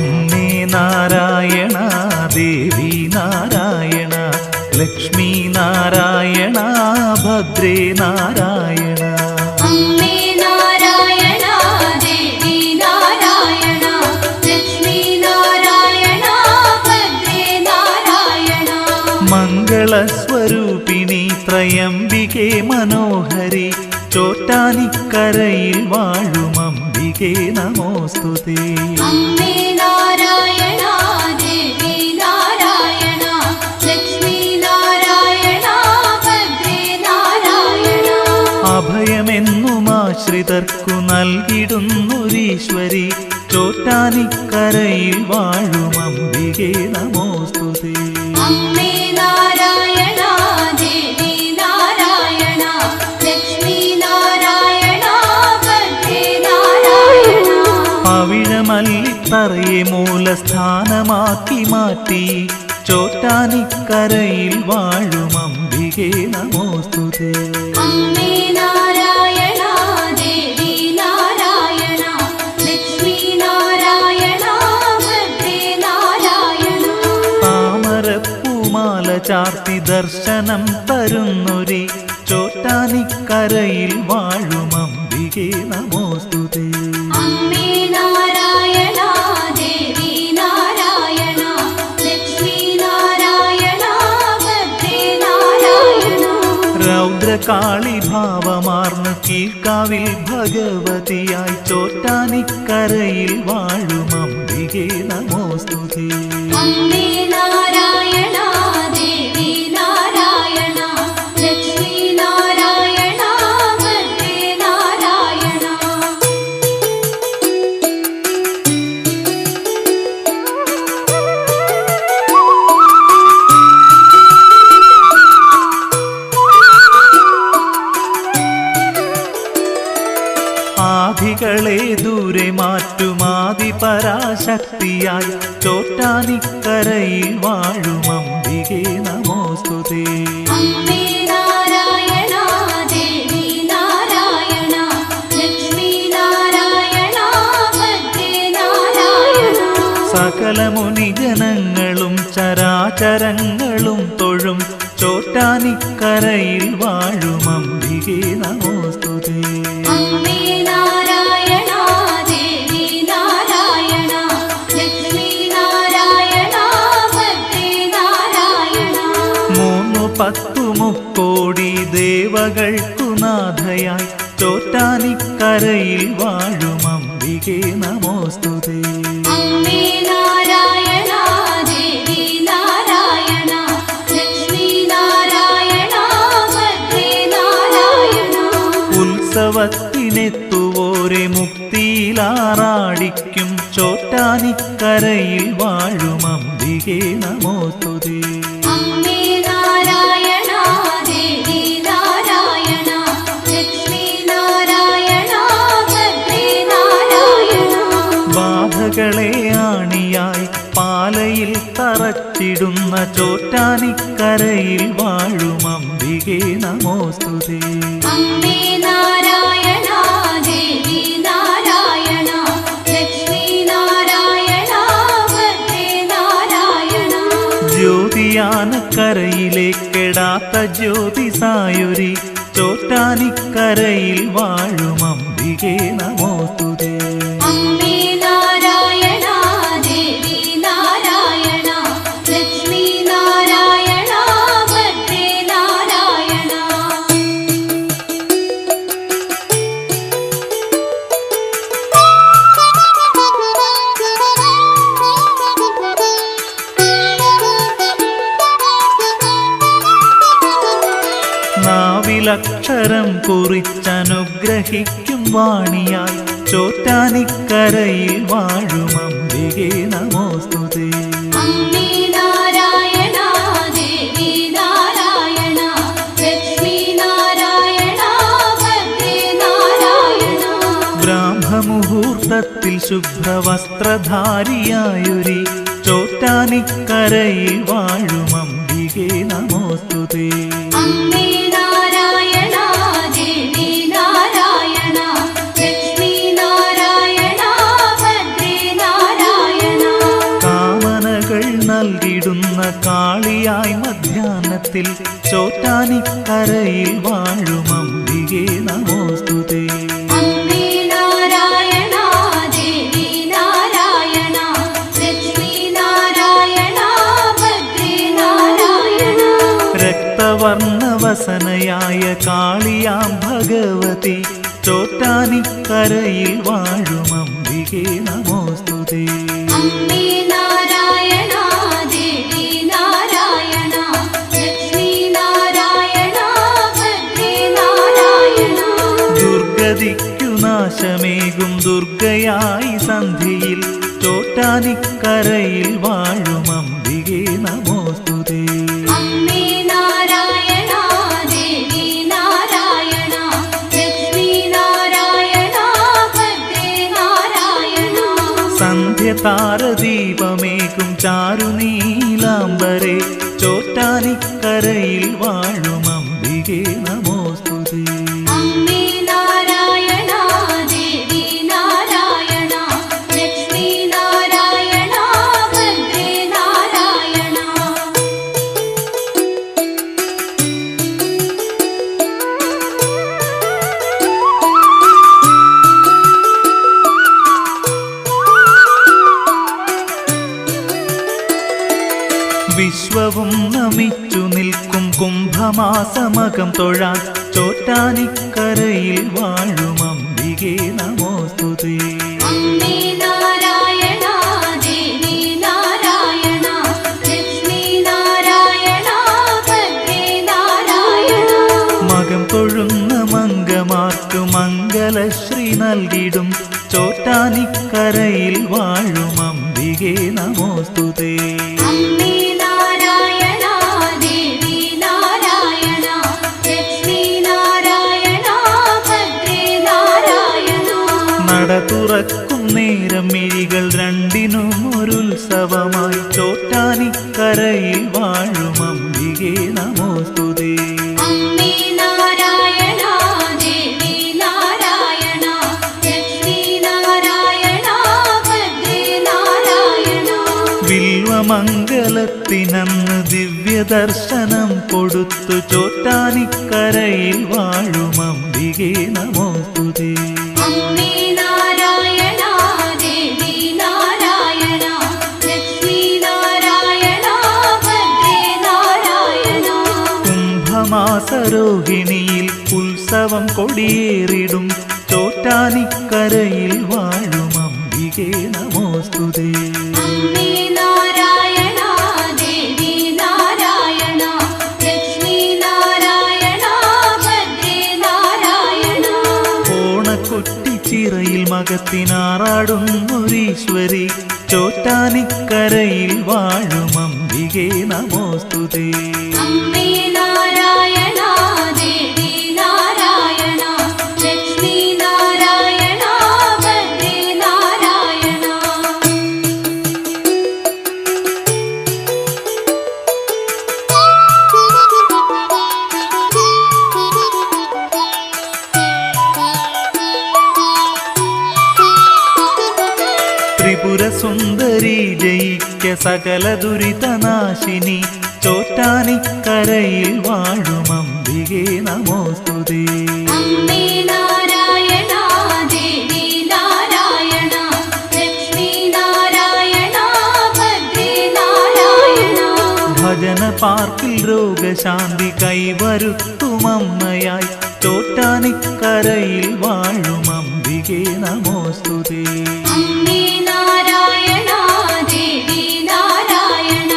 അമ്മേ നാരായണ, ദേവി നാരായണ, ലക്ഷ്മി നാരായണ, ഭദ്രേ നാരായണ. അമ്മേ നാരായണ, ദേവി നാരായണ, ലക്ഷ്മി നാരായണ, ഭദ്രേ നാരായണ. മംഗളസ്വരൂപിണി ത്രയംബികേ മനോഹരി, ചോറ്റാനിക്കരയിൽ വാഴും അംബികേ നമോസ്തുതേ. അമ്മേ നാരായണ, ദേവി നാരായണ, ലക്ഷ്മി നാരായണ, ഭദ്രേ നാരായണ. അഭയമെന്നും ആശ്രിതർക്കു നൽകിടുന്നൊരീശ്വരി, ചോറ്റാനിക്കരയിൽ വാഴും അംബികേ നമോസ്തുതേ. അമ്മേ നാരായണ, ദേവി നാരായണ, ലക്ഷ്മി നാരായണ, ഭദ്രേ നാരായണ. പവിഴമല്ലിത്തറയെ മൂലസ്ഥാനമാക്കി മാറ്റി, ചോറ്റാനിക്കരയിൽ വാഴും അംബികേ നമോസ്തുതേ. അമ്മേ നാരായണ, ദേവി നാരായണ, ലക്ഷ്മി നാരായണ, ഭദ്രേ നാരായണ. താമരപ്പൂമാല ചാർത്തി ദർശനം തരുന്നൊരി, ചോറ്റാനിക്കരയിൽ വാഴും അംബികേ നമോസ്തുതേ. അമ്മേ നാരായണ, ദേവി നാരായണ, ലക്ഷ്മി നാരായണ, ഭദ്രേ നാരായണ. രൗദ്രകാളി ഭാവമാർന്ന് കീഴ്ക്കാവിൽ ഭഗവതിയായി, ചോറ്റാനിക്കരയിൽ വാഴും അംബികേ നമോസ്തുതേ. അമ്മേ നാരായണ, ദേവി നാരായണ, ലക്ഷ്മി നാരായണ, ഭദ്രേ നാരായണ. ആദികളെ ദൂരെ മാറ്റുമാതി പരാശക്തിയായി, ചോറ്റാനിക്കരയിൽ വാഴും അംബികേ നമോസ്തുതേ. അമ്മേ നാരായണ, ദേവി നാരായണ, ലക്ഷ്മി നാരായണ, ഭദ്രേ നാരായണ. സകല മുനിജനങ്ങളും ചരാചരങ്ങളും തൊഴും, ചോറ്റാനിക്കരയിൽ വാഴും അംബികേ നമോസ്തുതേ. അമ്മേ നാരായണ, ദേവി നാരായണ, ലക്ഷ്മി നാരായണ, ഭദ്രേ നാരായണ. 310 മുക്കോടി ദേവകൾക്കു നാഥയായി, ചോറ്റാനിക്കരയിൽ വാഴും അംബികേ നമോസ്തുതേ. അമ്മേ നാരായണ, ദേവി നാരായണ, ലക്ഷ്മി നാരായണ, ഭദ്രേ നാരായണ. ഉത്സവത്തിനെത്തുവോരെ മുക്തിയിലാറാടിക്കും, ചോറ്റാനിക്കരയിൽ വാഴും അംബികേ നമോസ്തുതേ. അമ്മേ നാരായണ, ദേവി നാരായണ, ലക്ഷ്മി നാരായണ, ഭദ്രേ നാരായണ. ബാധകളെ ആണിയായി പാലയിൽ തറച്ചിടുന്ന, ചോറ്റാനിക്കരയിൽ വാഴും അംബികേ നമോസ്തുതേ. അമ്മേ നാരായണ, ദേവി നാരായണ, ലക്ഷ്മി നാരായണ, ഭദ്രേ നാരായണ. ജ്യോതിയാനക്കരയിലേക്കെടാത്ത ജ്യോതിസായൊരി, ചോറ്റാനിക്കരയിൽ വാഴും അംബികേ നമോസ്തുതേ. അമ്മേ നാരായണ, ദേവി നാരായണ, ലക്ഷ്മി നാരായണ, ഭദ്രേ നാരായണ. നാവിലക്ഷരം കുറിച്ചനുഗ്രഹിക്കും വാണിയായി, ചോറ്റാനിക്കരയിൽ വാഴും അംബികേ നമോസ്തുതേ. അമ്മേ നാരായണ, ദേവി നാരായണ, ലക്ഷ്മി നാരായണ, ഭദ്രേ നാരായണ. ബ്രാഹ്മമുഹൂർത്തത്തിൽ ശുഭ്രവസ്ത്രധാരിയായൊരി, ചോറ്റാനിക്കരയിൽ വാഴും അംബികേ നമോസ്തുതേ. അമ്മേ നാരായണ, ദേവി നാരായണ, ലക്ഷ്മി നാരായണ, ഭദ്രേ നാരായണ. കാളിയായി മധ്യാഹ്നത്തിൽ ചോറ്റാനിക്കരയിൽ വാഴും അംബികേ നമോസ്തുതേ. അംബേ നാരായണ ദേവി നാരായണ ലക്ഷ്മി നാരായണ ഭദ്രേ നാരായണ. രക്തവർണ്ണവസനയായ കാളിയാം ഭഗവതി ചോറ്റാനിക്കരയിൽ വാഴും അംബികേ നമോസ്തുതേ. അംബേ നാരായണ ദേവി നാരായണ ലക്ഷ്മി നാരായണ ഭദ്രേ നാരായണ. ദുർഗതിക്കു നാശമേകും ദുർഗയായി സന്ധിയിൽ ചോറ്റാനിക്കരയിൽ വാഴും അംബികേ നമോസ്തുതേ. അംബേ നാരായണ ദേവി നാരായണ ലക്ഷ്മി നാരായണ ഭദ്രേ നാരായണ. സന്ധ്യതാരദീപമേകും ചാരുനീലാംബരെ ചോറ്റാനിക്കരയിൽ വാഴും അംബികേ നമോസ്തുതേ. അംബേ നാരായണ ദേവി നാരായണ ലക്ഷ്മി നാരായണ ഭദ്രേ നാരായണ. വിശ്വവും നമിച്ചു നിൽക്കും കുംഭമാസമകം തൊഴാൻ ചോറ്റാനിക്കരയിൽ വാഴും അംബികേ നമോസ്തുതേ. അംബേ നാരായണ ദേവി നാരായണ ലക്ഷ്മി നാരായണ ഭദ്രേ നാരായണ. മകം തൊഴുന്ന മംഗമാർക്കു മംഗലശ്രീ നൽകിടും ചോറ്റാനിക്കരയിൽ വാഴും അംബികേ നമോസ്തുതേ. അംബേ നാരായണ ദേവി നാരായണ ലക്ഷ്മി നാരായണ ഭദ്രേ നാരായണ. നട തുറക്കും നേരം മിഴികൾ രണ്ടിനും ഒരുത്സവമായി ചോറ്റാനിക്കരയിൽ വാഴും അംബികേ നമോസ്തുതേ. അംബേ നാരായണ ദേവി നാരായണ ലക്ഷ്മി നാരായണ ഭദ്രേ നാരായണ. വില്വമംഗലത്തിനന്ന് ദിവ്യദർശനം കൊടുത്തു ചോറ്റാനിക്കരയിൽ വാഴും അംബികേ നമോസ്തുതേ. അംബേ നാരായണ ദേവി നാരായണ ലക്ഷ്മി നാരായണ ഭദ്രേ നാരായണ. കുംഭമാസരോഹിണിയിൽ ഉത്സവം കൊടിയേറിടും ചോറ്റാനിക്കരയിൽ വാഴും അംബികേ നമോസ്തുതേ. അംബേ നാരായണ ദേവി നാരായണ ലക്ഷ്മി നാരായണ ഭദ്രേ നാരായണ. ഓണക്കുറ്റിച്ചിറയിൽ മകത്തിനാറാടുന്നൊരീശ്വരി ചോറ്റാനിക്കരയിൽ വാഴും അംബികേ നമോസ്തുതേ. അംബേ നാരായണ ദേവി നാരായണ ലക്ഷ്മി നാരായണ ഭദ്രേ നാരായണ. ത്രിപുരസുന്ദരി ജയിക്ക സകല ദുരിതനാശിനി ചോറ്റാനിക്കരയിൽ വാഴും അംബികേ നമോസ്തുതേ. അംബേ നാരായണ ദേവി നാരായണ ലക്ഷ്മി നാരായണ ഭദ്രേ നാരായണ. ഭജന പാർക്കിൽ രോഗശാന്തി കൈവരുത്തുമമ്മയായി ചോറ്റാനിക്കരയിൽ വാഴും അംബികേ നമോസ്തുതേ. അംബേ നാരായണ ദേവി നാരായണ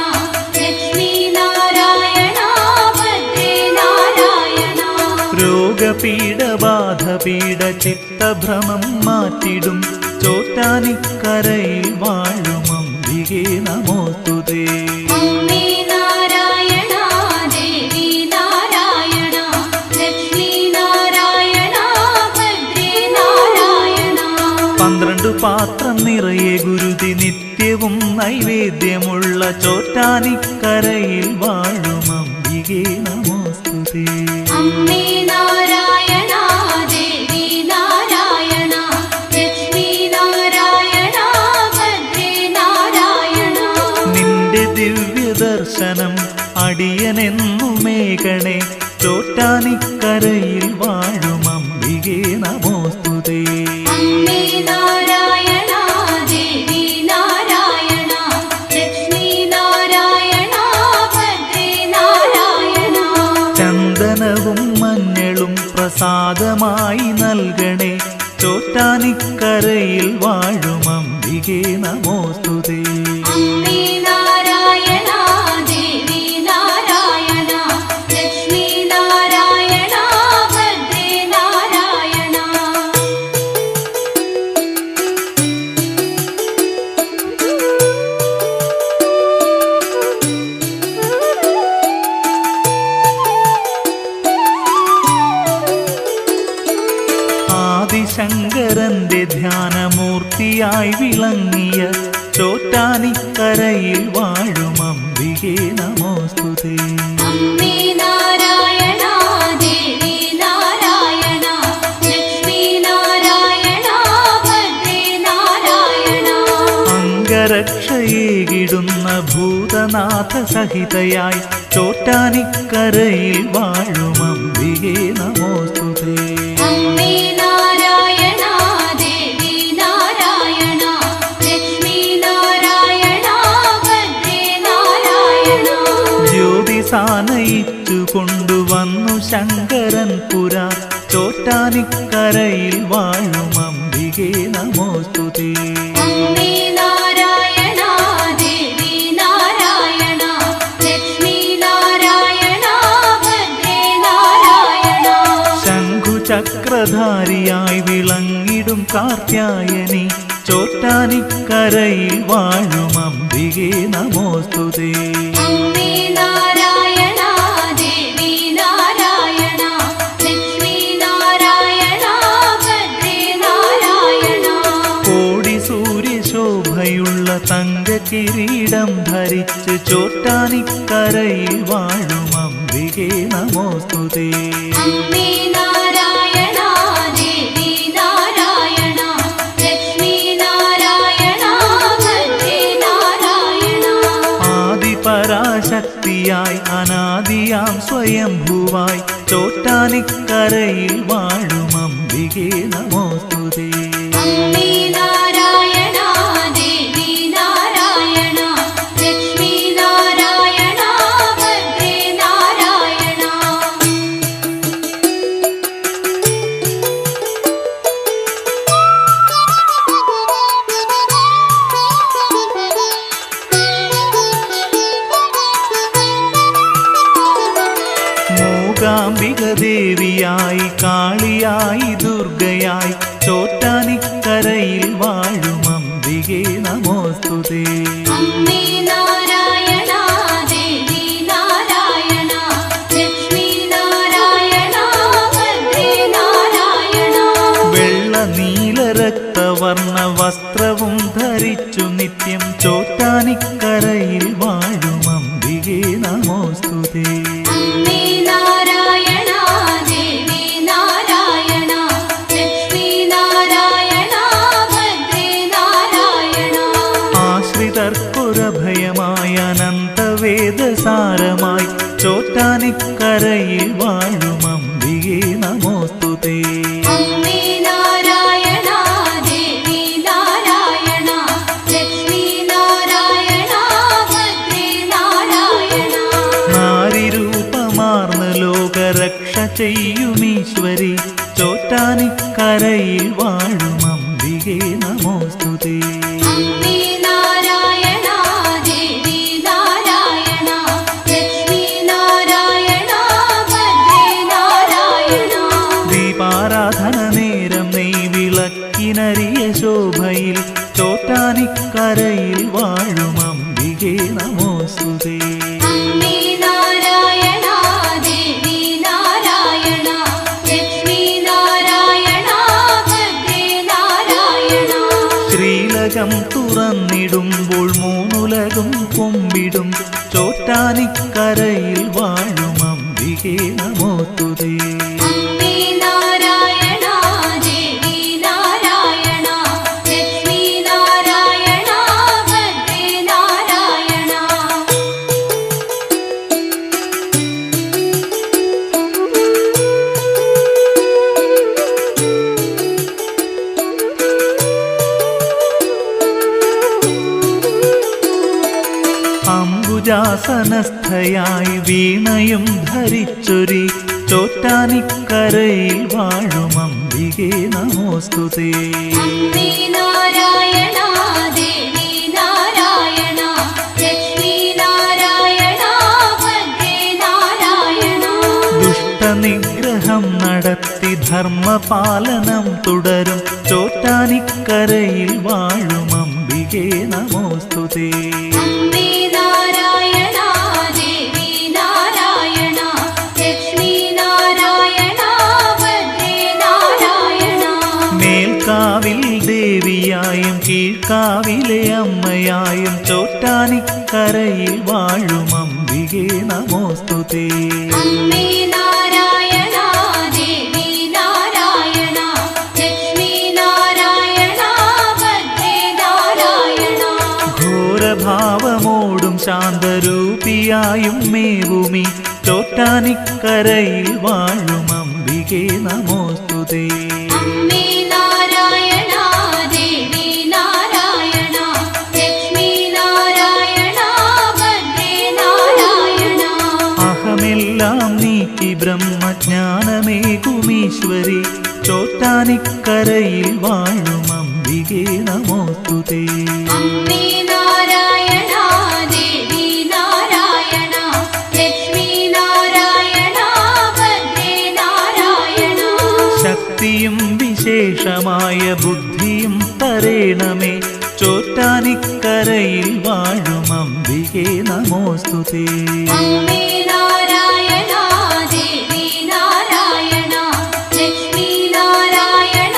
ലക്ഷ്മി നാരായണ ഭദ്രേ നാരായണ. രോഗപീഡബാധപീഡ ചിത്തഭ്രമം മാറ്റിടും ചോറ്റാനിക്കരയിൽ വാഴും അംബികേ നമോസ്തുതേ. അംബേ നാരായണ ദേവി നാരായണ ലക്ഷ്മി നാരായണ ഭദ്രേ നാരായണ. 12 പാത്രം നിറയെ ഗുരുതി നിത്യവും നൈവേദ്യമുള്ള ചോറ്റാനിക്കരയിൽ വാഴും അംബികേ നമോസ്തുതേ. അംബേ നാരായണ ദേവി നാരായണ ലക്ഷ്മി നാരായണ ഭദ്രേ നാരായണ. നിന്റെ ദിവ്യദർശനം ദർശനം അടിയനെന്നുമേകണേ ചോറ്റാനിക്കരയിൽ വാഴും അംബികേ നമോസ്തുതേ. അമ്മേ നാരായണ ദേവി നാരായണ ലക്ഷ്മി നാരായണ ഭദ്രേ നാരായണ. ചന്ദനവും മഞ്ഞളും പ്രസാദമായി നൽകണേ ചോറ്റാനിക്കരയിൽ വാഴും അംബികേ നമോസ്തുതേ. അമ്മേ നാരായണ ദേവി നാരായണ ലക്ഷ്മി നാരായണ ഭദ്രേ നാരായണ. ആദിശങ്കരന്റെ ധ്യാനമൂർത്തിയായി വിളങ്ങിയ ചോറ്റാനിക്കരയിൽ വാഴും അംബികേ നമോസ്തുതേ. അമ്മേ നാരായണ ദേവി നാരായണ ലക്ഷ്മി നാരായണ ഭദ്രേ നാരായണ. അംഗരക്ഷയേകിടുന്ന ഭൂതനാഥ സഹിതയായി ചോറ്റാനിക്കരയിൽ വാഴും അംബികേ നമോസ്തുതേ. അമ്മേ നാരായണ ദേവി നാരായണ ലക്ഷ്മി നാരായണ ഭദ്രേ നാരായണ. ജ്യോതിസാനയിച്ചു കൊണ്ടുവന്നു ശങ്കരൻ പുര ചോറ്റാനിക്കരയിൽ വാഴും അംബികേ നമോസ്തുതേ. അമ്മേ നാരായണ ദേവി നാരായണ ലക്ഷ്മി നാരായണ ഭദ്രേ നാരായണ. ശംഖുചക്രധാരിയായി വിളങ്ങിടും കാർത്യായനി ചോറ്റാനിക്കരയിൽ വാഴും അംബികേ നമോസ്തുതേ. അമ്മേ നാരായണ ദേവി നാരായണ ലക്ഷ്മി നാരായണ ഭദ്രേ നാരായണ. കോടി സൂര്യശോഭയുള്ള തങ്ക കിരീടം ധരിച്ച് ചോറ്റാനിക്കരയിൽ വാഴും അംബികേ നമോസ്തുതേ. അമ്മേ നാരായണ ദേവി നാരായണ ലക്ഷ്മി നാരായണ ഭദ്രേ നാരായണ. ആദിപരാശക്തിയായി അനാദിയാം സ്വയംഭുവായി ചോറ്റാനിക്കരയിൽ വാഴും അംബികേ നമോസ്തുതേ. അമ്മേ നാരായണ ദേവി നാരായണ ലക്ഷ്മി നാരായണ ഭദ്രേ നാരായണ. മൂകാംബിക ദേവിയായി കാളിയായി ദുർഗയായി ചോറ്റാനിക്കരയിൽ വാഴും അംബികേ നമോസ്തുതേ. അമ്മേ നാരായണ ദേവി നാരായണ ലക്ഷ്മി നാരായണ ഭദ്രേ നാരായണ. വെള്ള നീല രക്തവർണ്ണ വസ്ത്രവും ധരിച്ചു നിത്യം ചോറ്റാനിക്കരയിൽ വാഴും അംബികേ നമോസ്തുതേ. അമ്മേ നാരായണ ദേവി നാരായണ ലക്ഷ്മി നാരായണ ഭദ്രേ നാരായണ. ആശ്രിതർക്കൊരഭയമായ അനന്തവേദസാരമായി ചോറ്റാനിക്കരയിൽ വാഴും അംബികേ നമോസ്തുതേ. അമ്മേ നാരായണ ദേവി നാരായണ ലക്ഷ്മി നാരായണ ഭദ്രേ നാരായണ. നാരിരൂപമാർന്ന ലോകരക്ഷ ചെയ്യുമീശ്വരി ചോറ്റാനിക്കരയിൽ വാഴും അംബികേ നമോസ്തുതേ. അമ്മേ നാരായണ ദേവി നാരായണ ലക്ഷ്മി നാരായണ ഭദ്രേ നാരായണ. ദീപാരാധന നേരം നെയ് വിളക്കിനരിയ ശോഭയിൽ ചോറ്റാനിക്കരയിൽ വാഴും അംബികേ നമോസ്തുതേ. അമ്മേ നാരായണ ദേവി നാരായണ ലക്ഷ്മി നാരായണ ഭദ്രേ നാരായണ. ശ്രീലകം തുറന്നിടുമ്പോൾ മൂന്നുലകും കുമ്പിടും ചോറ്റാനിക്കരയിൽ വാഴും അംബികേ നമോസ്തുതേ. അമ്മേ നാരായണ ദേവി നാരായണ ലക്ഷ്മി നാരായണ ഭദ്രേ നാരായണ. പൂജാസനസ്ഥയായി വീണയും ധരിച്ചൊരി ചോറ്റാനിക്കരയിൽ വാഴും അംബികേ നമോസ്തുതേ. അംബേ നാരായണ ദേവി നാരായണ ലക്ഷ്മി നാരായണ ഭദ്രേ നാരായണ. ദുഷ്ടനിഗ്രഹം നടത്തി ധർമ്മപാലനം തുടരും ചോറ്റാനിക്കരയിൽ വാഴും അംബികേ നമോസ്തുതേ. അംബേ നാരായണ ദേവി നാരായണ ലക്ഷ്മി നാരായണ ഭദ്രേ നാരായണ. മേൽക്കാവിൽ ദേവിയായും കീഴ്ക്കാവിലെ അമ്മയായും ചോറ്റാനിക്കരയിൽ വാഴും അംബികേ നമോസ്തുതേ. അംബേ നാരായണ ദേവി നാരായണ ലക്ഷ്മി നാരായണ ഭദ്രേ നാരായണ. ഘോരഭാവമോടും ശാന്തരൂപിയായും മേവുമി ചോറ്റാനിക്കരയിൽ വാഴും അംബികേ നമോസ്തുതേ. അംബേ നാരായണ ദേവി നാരായണ ലക്ഷ്മി നാരായണ ഭദ്രേ നാരായണ. അഹമെല്ലാം നീക്കി ബ്രഹ്മജ്ഞാനമേകുമീശ്വരി ചോറ്റാനിക്കരയിൽ വാഴും അംബികേ നമോസ്തുതേ. അംബേ നാരായണ ദേവി നാരായണ ലക്ഷ്മി നാരായണ ഭദ്രേ നാരായണ. ശക്തിയും വിശേഷമായ ബുദ്ധിയും തരേണമേ ചോറ്റാനിക്കരയിൽ വാഴും അംബികേ നമോസ്തുതേ. അംബേ നാരായണ ദേവി നാരായണ ലക്ഷ്മി നാരായണ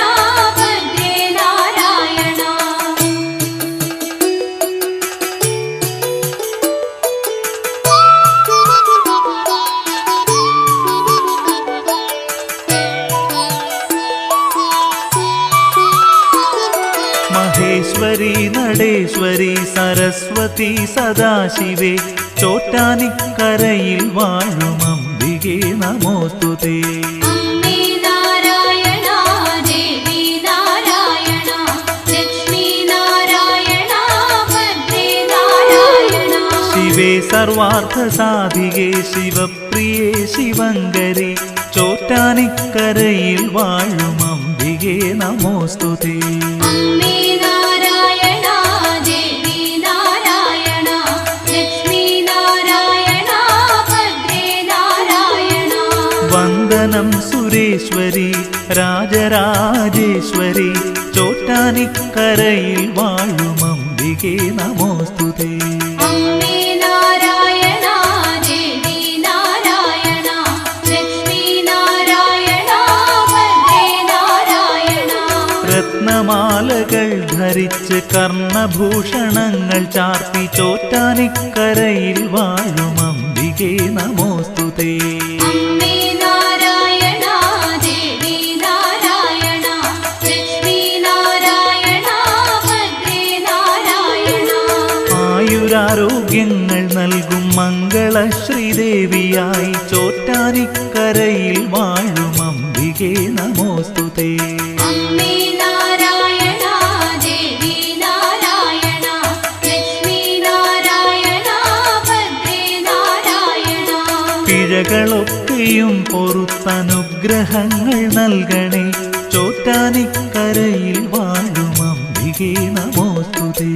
ഭദ്രേ നാരായണ. മഹേശ്വരി നടേശ്വരി സരസ്വതി സദാശിവേ ചോറ്റാനിക്കരയിൽ വാഴും അംബികേ നമോസ്തുതേ. അംബേ നാരായണ ദേവി നാരായണ ലക്ഷ്മി നാരായണ ഭദ്രേ നാരായണ. ശിവേ സർവാർത്ഥസാധികേ ശിവപ്രിയേ ശിവങ്കരി ചോറ്റാനിക്കരയിൽ വാഴും അംബികേ നമോസ്തുതേ. അംബേ നാരായണ ദേവി നാരായണ ലക്ഷ്മി നാരായണ ഭദ്രേ നാരായണ. വന്ദനം സുരേശ്വരി രാജരാജേശ്വരി ചോറ്റാനിക്കരയിൽ വാഴും അംബികേ നമോസ്തുതേ. അംബേ നാരായണ ദേവി നാരായണ ലക്ഷ്മി നാരായണ ഭദ്രേ നാരായണ. രത്നമാലകൾ ധരിച്ച് കർണഭൂഷണങ്ങൾ ചാർത്തി ചോറ്റാനിക്കരയിൽ വാഴും അംബികേ നമോസ്തുതേ. അംബേ നാരായണ ദേവി നാരായണ ലക്ഷ്മി നാരായണ ഭദ്രേ നാരായണ. ആയുരാരോഗ്യങ്ങൾ നൽകും മംഗളശ്രീദേവിയായി ചോറ്റാനിക്കരയിൽ വാഴും അംബികേ നമോസ്തുതേ. അംബേ നാരായണ ദേവി നാരായണ ലക്ഷ്മി നാരായണ ഭദ്രേ നാരായണ. പിഴകളൊക്കെയും പൊറുത്തനുഗ്രഹങ്ങൾ നൽകണേ ചോറ്റാനിക്കരയിൽ വാഴും അംബികേ നമോസ്തുതേ.